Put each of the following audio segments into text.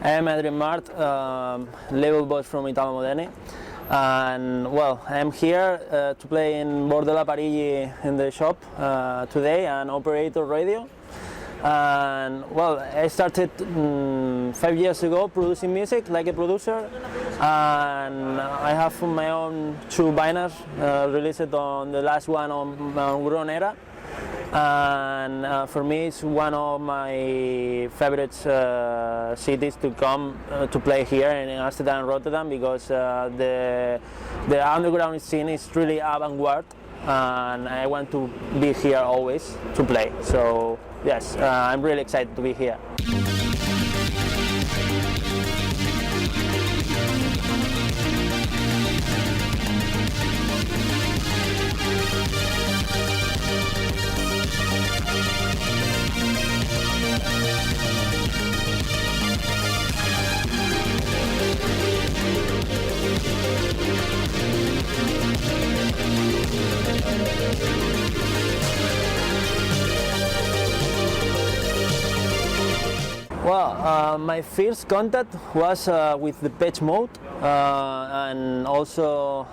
I am Adrian Mart, label boss from Italo Moderni, and well, I am here to play in Bordella Parigi in the shop today and Operator Radio. And well, I started 5 years ago producing music like a producer, and I have my own 2 binders released on the last one on Gronera. And for me it's one of my favorite cities to come to play here in Amsterdam and Rotterdam, because the underground scene is really avant-garde, and I want to be here always to play. So yes, I'm really excited to be here. Well, my first contact was with Depeche Mode and also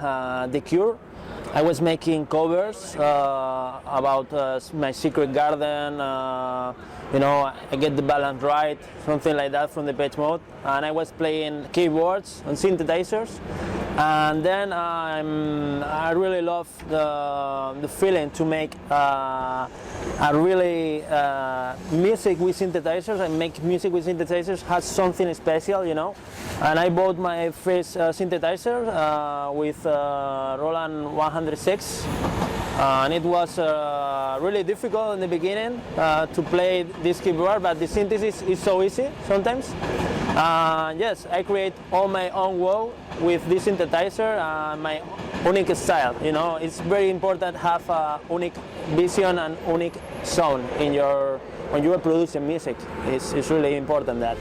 The Cure. I was making covers about My Secret Garden, you know, I Get the Balance Right, something like that from Depeche Mode, and I was playing keyboards and synthesizers. And then I really love the feeling to make a really music with synthesizers, and make music with synthesizers has something special, you know. And I bought my first synthesizer with Roland 106, and it was really difficult in the beginning to play this keyboard, but the synthesis is so easy sometimes. Yes, I create all my own world with this synthesizer, my unique style. You know, it's very important to have a unique vision and unique sound in when you are producing music. It's really important that.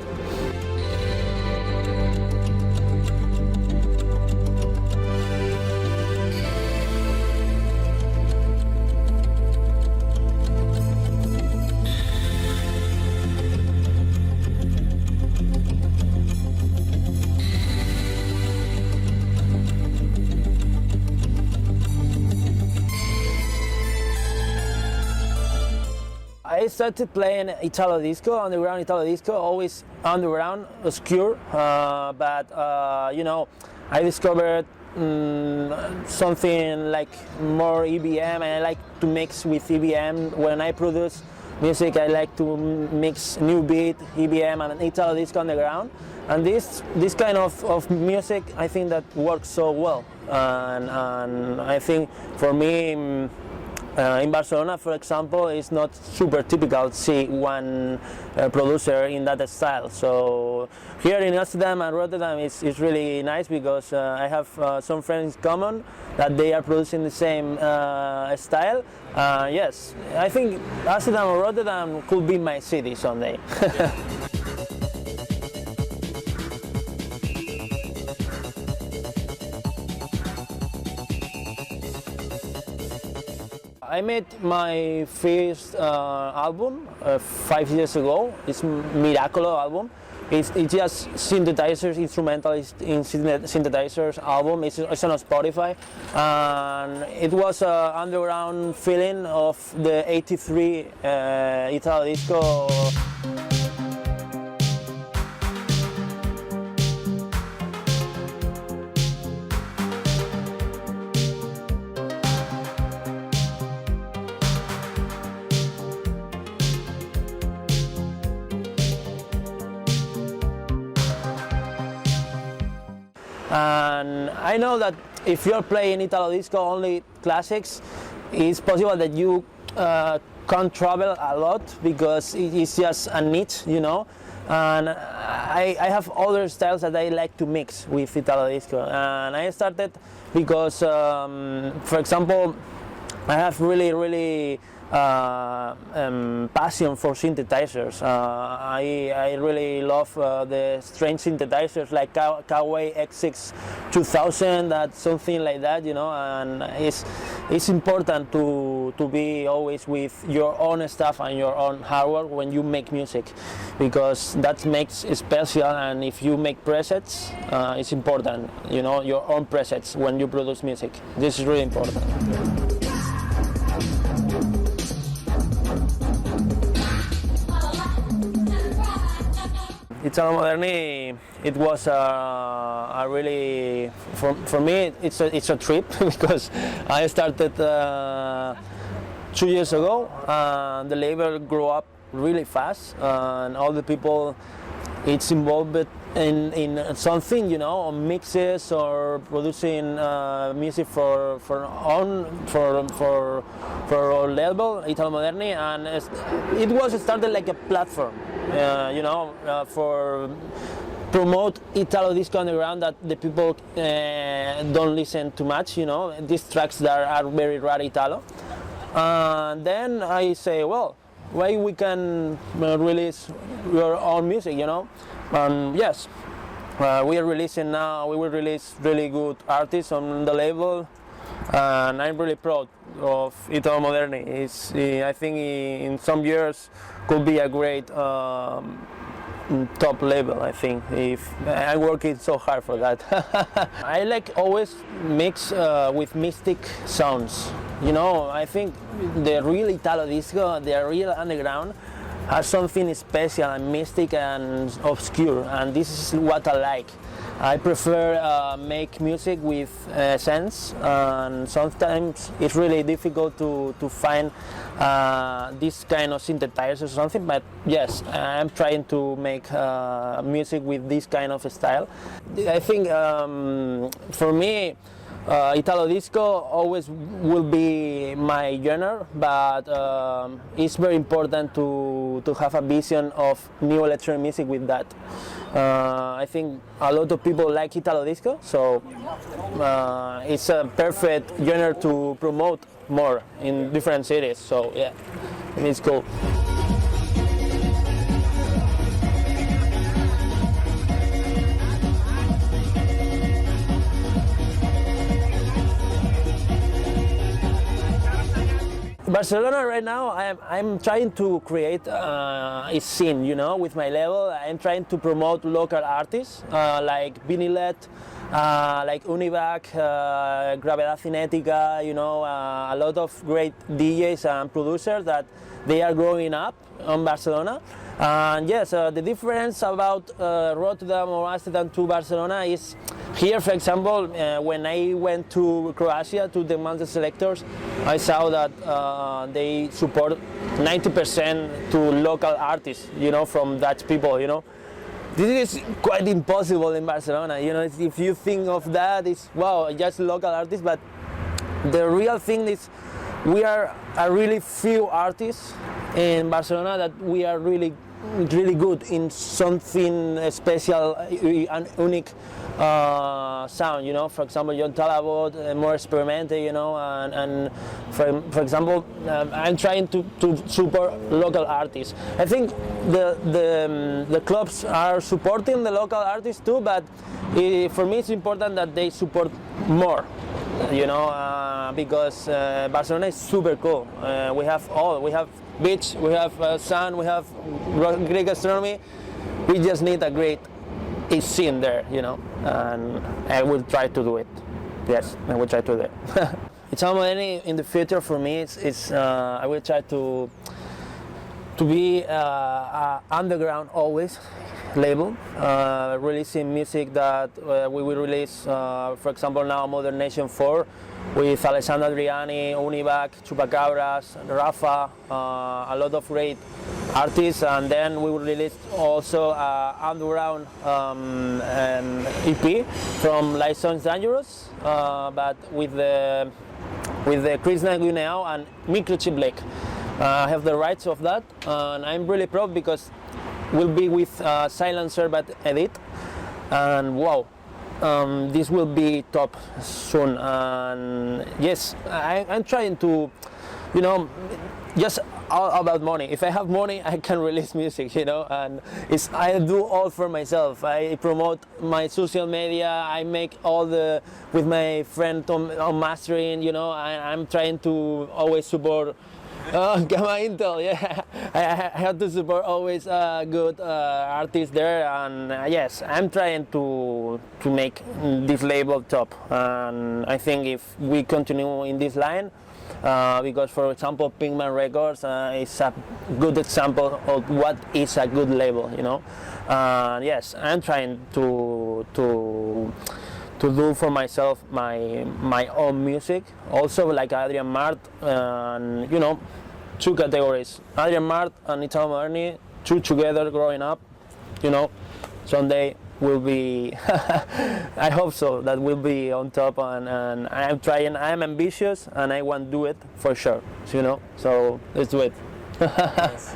I started playing Italo disco, underground Italo disco, always underground, obscure, but you know, I discovered something like more EBM, and I like to mix with EBM. When I produce music, I like to mix new beat, EBM, and Italo disco underground. And this kind of music, I think that works so well, and I think for me, in Barcelona, for example, it's not super typical to see one producer in that style. So here in Amsterdam and Rotterdam, it's really nice, because I have some friends in common that they are producing the same style. Yes, I think Amsterdam or Rotterdam could be my city someday. I made my first album 5 years ago. It's Miracolo album. It's just synthesizers, instrumentalist in synthesizers album. It's on Spotify, and it was an underground feeling of the '83 Italo disco. And I know that if you're playing Italo disco only classics, it's possible that you can't travel a lot, because it's just a niche, you know. And I have other styles that I like to mix with Italo disco, and I started because, for example, I have really passion for synthesizers. I really love the strange synthesizers like Kawai X6 2000, that something like that, you know. And it's important to to be always with your own stuff and your own hardware when you make music, because that makes it special. And if you make presets, it's important, you know, your own presets when you produce music. This is really important. Italo Moderni, it was a really, for me, it's a trip because I started 2 years ago. The label grew up really fast, and all the people it's involved in something, you know, on mixes or producing music for our label Italo Moderni, and it was started like a platform, you know, for promote Italo disco underground that the people don't listen too much, you know, these tracks that are very rare Italo. And then I say, well, why we can release your own music, you know? And yes, we are releasing now. We will release really good artists on the label, and I'm really proud of Italo Moderni. I think in some years could be a great top label. I think if I'm working so hard for that. I like always mix with mystic sounds. You know, I think the real Italo disco, the real underground, has something special and mystic and obscure, and this is what I like. I prefer make music with sense, and sometimes it's really difficult to find this kind of synthesizers or something, but yes, I'm trying to make music with this kind of style. I think for me, Italo disco always will be my genre, but it's very important to have a vision of new electronic music with that. I think a lot of people like Italo disco, so it's a perfect genre to promote more in different cities. So yeah, it's cool. Barcelona right now, I'm trying to create a scene, you know, with my label. I'm trying to promote local artists like Vinilet, like Univac, Gravedad Cinética, you know, a lot of great DJs and producers that they are growing up in Barcelona. And yes, the difference about Rotterdam or Amsterdam to Barcelona is here, for example, when I went to Croatia to the Master Selectors, I saw that they support 90% to local artists, you know, from Dutch people, you know. This is quite impossible in Barcelona, you know, if you think of that, it's, wow, just local artists, but the real thing is we are a really few artists in Barcelona that we are really good in something special and unique sound, you know. For example, John Talabot, more experimental, you know, and for example, I'm trying to support local artists. I think the clubs are supporting the local artists too, but for me it's important that they support more, you know, because Barcelona is super cool. We have beach, we have sun, we have great gastronomy. We just need a great scene there, you know, and I will try to do it. Yes, I will try to do it. Italo Moderni in the future for me, I will try to be underground always label, releasing music that we will release, for example, now Modern Nation 4 with Alessandro Adriani, Univac, Chupacabras, Rafa, a lot of great artists, and then we will release also underground EP from License Dangerous, but with the Krishna Guineao and Microchip Lake. I have the rights of that, and I'm really proud because we'll be with Silencer but Edit, and wow, this will be top soon. And yes, I'm trying to, you know, just all about money. If I have money, I can release music, you know, and I do all for myself. I promote my social media. I make all the with my friend on mastering, you know. I'm trying to always support. Gamma Intel, yeah. I have to support always good artists there, and yes, I'm trying to make this label top. And I think if we continue in this line, because for example, Pinkman Records is a good example of what is a good label, you know. Yes, I'm trying to do for myself my own music, also like Adrian Mart, and you know, two categories, Adrian Mart and Italo Moderni, two together growing up, you know, someday will be I hope so, that will be on top, and I'm trying, I'm ambitious and I want to do it for sure, you know, so let's do it. Yes.